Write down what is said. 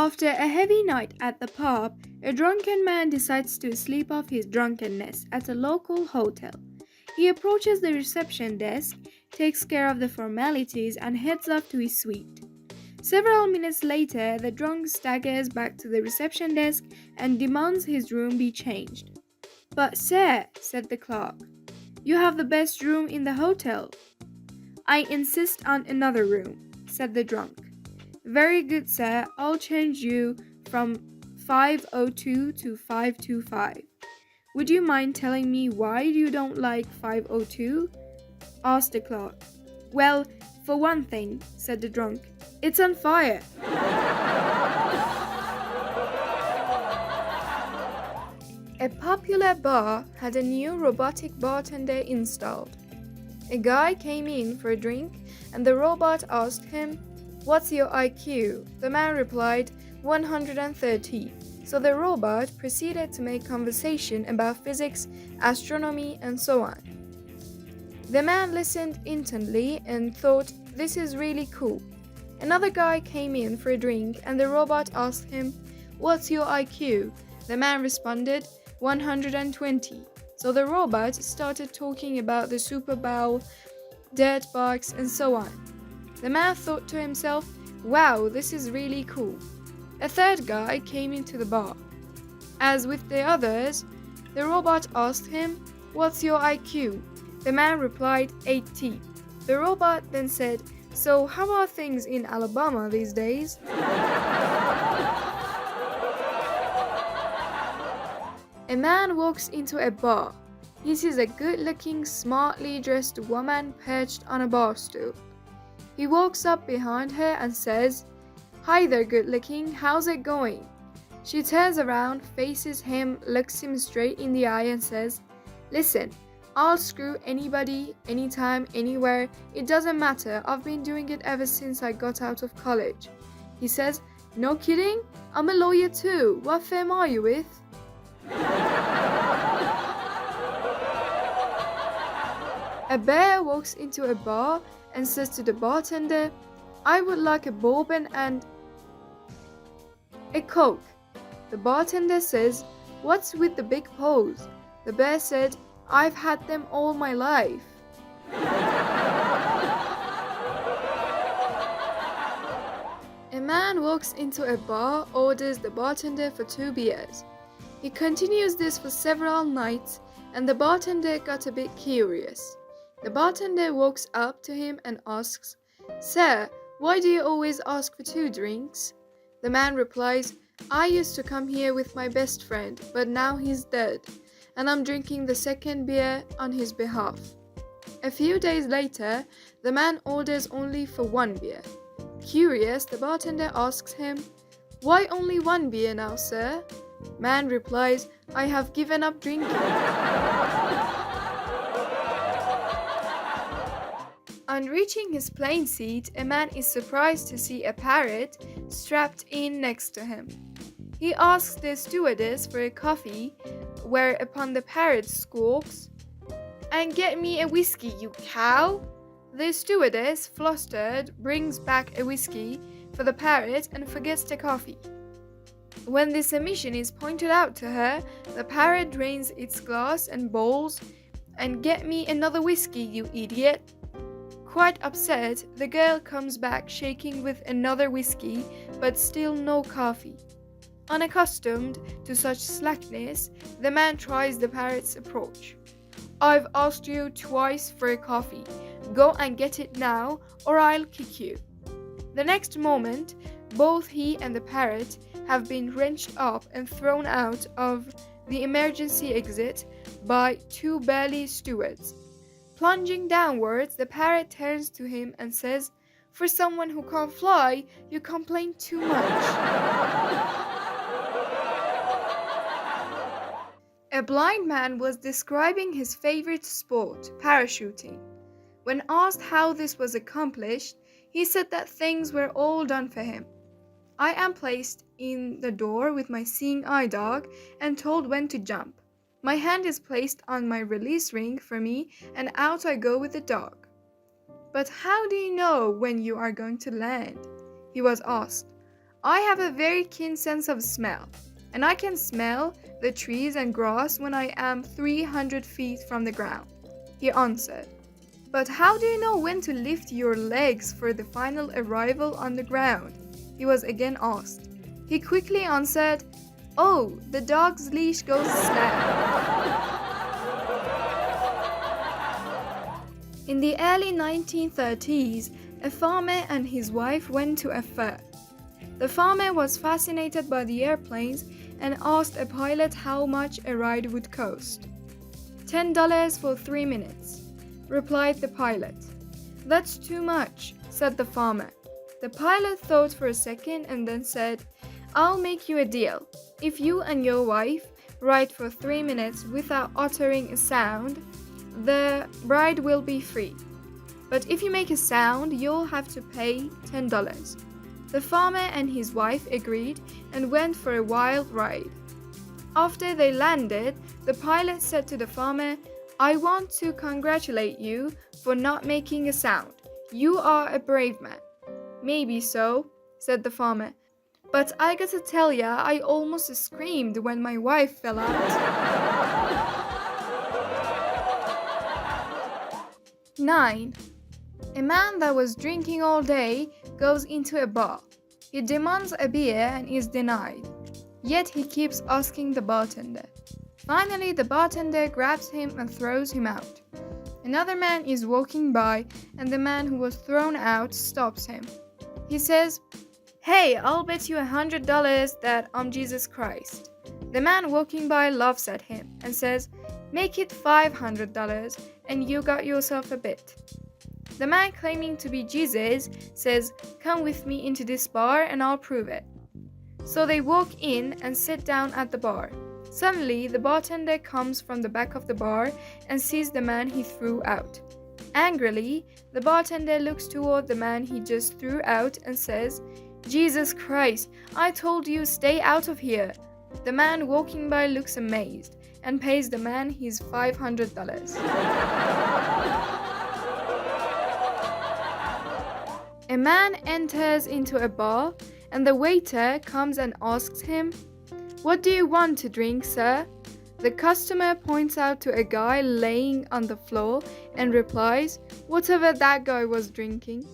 After a heavy night at the pub, a drunken man decides to sleep off his drunkenness at a local hotel. He approaches the reception desk, takes care of the formalities, and heads off to his suite. Several minutes later, the drunk staggers back to the reception desk and demands his room be changed. "But, sir," said the clerk, "you have the best room in the hotel." "I insist on another room," said the drunk. "Very good, sir. I'll change you from 502 to 525. "Would you mind telling me why you don't like 502? Asked the clerk. "Well, for one thing," said the drunk, "it's on fire." A popular bar had a new robotic bartender installed. A guy came in for a drink and the robot asked him, "What's your IQ?" The man replied, 130. So the robot proceeded to make conversation about physics, astronomy, and so on. The man listened intently and thought, "This is really cool." Another guy came in for a drink and the robot asked him, "What's your IQ?" The man responded, 120. So the robot started talking about the Super Bowl, dirt bikes, and so on. The man thought to himself, "Wow, this is really cool." A third guy came into the bar. As with the others, the robot asked him, "What's your IQ?" The man replied, 80. The robot then said, "So how are things in Alabama these days?" A man walks into a bar. He sees a good-looking, smartly dressed woman perched on a bar stool. He walks up behind her and says, "Hi there, good-looking, how's it going?" She turns around, faces him, looks him straight in the eye and says, "Listen, I'll screw anybody, anytime, anywhere. It doesn't matter. I've been doing it ever since I got out of college." He says, "No kidding? I'm a lawyer too. What firm are you with?" A bear walks into a bar and says to the bartender, "I would like a bourbon and a Coke." The bartender says, "What's with the big pose?" The bear said, "I've had them all my life." A man walks into a bar, orders the bartender for 2 beers. He continues this for several nights, and the bartender got a bit curious. The bartender walks up to him and asks, "Sir, why do you always ask for 2 drinks?" The man replies, "I used to come here with my best friend, but now he's dead, and I'm drinking the second beer on his behalf." A few days later, the man orders only for 1 beer. Curious, the bartender asks him, "Why only 1 beer now, sir?" Man replies, "I have given up drinking." On reaching his plane seat, a man is surprised to see a parrot strapped in next to him. He asks the stewardess for a coffee, whereupon the parrot squawks, "And get me a whiskey, you cow!" The stewardess, flustered, brings back a whiskey for the parrot and forgets the coffee. When this omission is pointed out to her, the parrot drains its glass and bowls, "And get me another whiskey, you idiot!" Quite upset, the girl comes back shaking with another whiskey, but still no coffee. Unaccustomed to such slackness, the man tries the parrot's approach. "I've asked you twice for a coffee. Go and get it now, or I'll kick you." The next moment, both he and the parrot have been wrenched up and thrown out of the emergency exit by 2 burly stewards. Plunging downwards, the parrot turns to him and says, "For someone who can't fly, you complain too much." A blind man was describing his favorite sport, parachuting. When asked how this was accomplished, he said that things were all done for him. "I am placed in the door with my seeing eye dog and told when to jump. My hand is placed on my release ring for me and out I go with the dog." "But how do you know when you are going to land?" he was asked. I have a very keen sense of smell, and I can smell the trees and grass when I am 300 feet from the ground, he answered. But how do you know when to lift your legs for the final arrival on the ground? He was again asked. He quickly answered, Oh, the dog's leash goes snap. In the early 1930s, a farmer and his wife went to a fair. The farmer was fascinated by the airplanes and asked a pilot how much a ride would cost. $10 for 3 minutes, replied the pilot. That's too much, said the farmer. The pilot thought for a second and then said, I'll make you a deal. If you and your wife ride for 3 minutes without uttering a sound, the ride will be free. But if you make a sound, you'll have to pay $10. The farmer and his wife agreed and went for a wild ride. After they landed, the pilot said to the farmer, I want to congratulate you for not making a sound. You are a brave man. Maybe so, said the farmer. But I gotta tell ya, I almost screamed when my wife fell out. 9. A man that was drinking all day goes into a bar. He demands a beer and is denied. Yet he keeps asking the bartender. Finally, the bartender grabs him and throws him out. Another man is walking by, and the man who was thrown out stops him. He says, Hey, I'll bet you $100 that I'm Jesus Christ. The man walking by laughs at him and says, Make it $500 and you got yourself a bet. The man claiming to be Jesus says, Come with me into this bar and I'll prove it. So they walk in and sit down at the bar. Suddenly, the bartender comes from the back of the bar and sees the man he threw out. Angrily, the bartender looks toward the man he just threw out and says, Jesus Christ, I told you stay out of here. The man walking by looks amazed and pays the man his $500. A man enters into a bar and the waiter comes and asks him, What do you want to drink, sir? The customer points out to a guy laying on the floor and replies, Whatever that guy was drinking.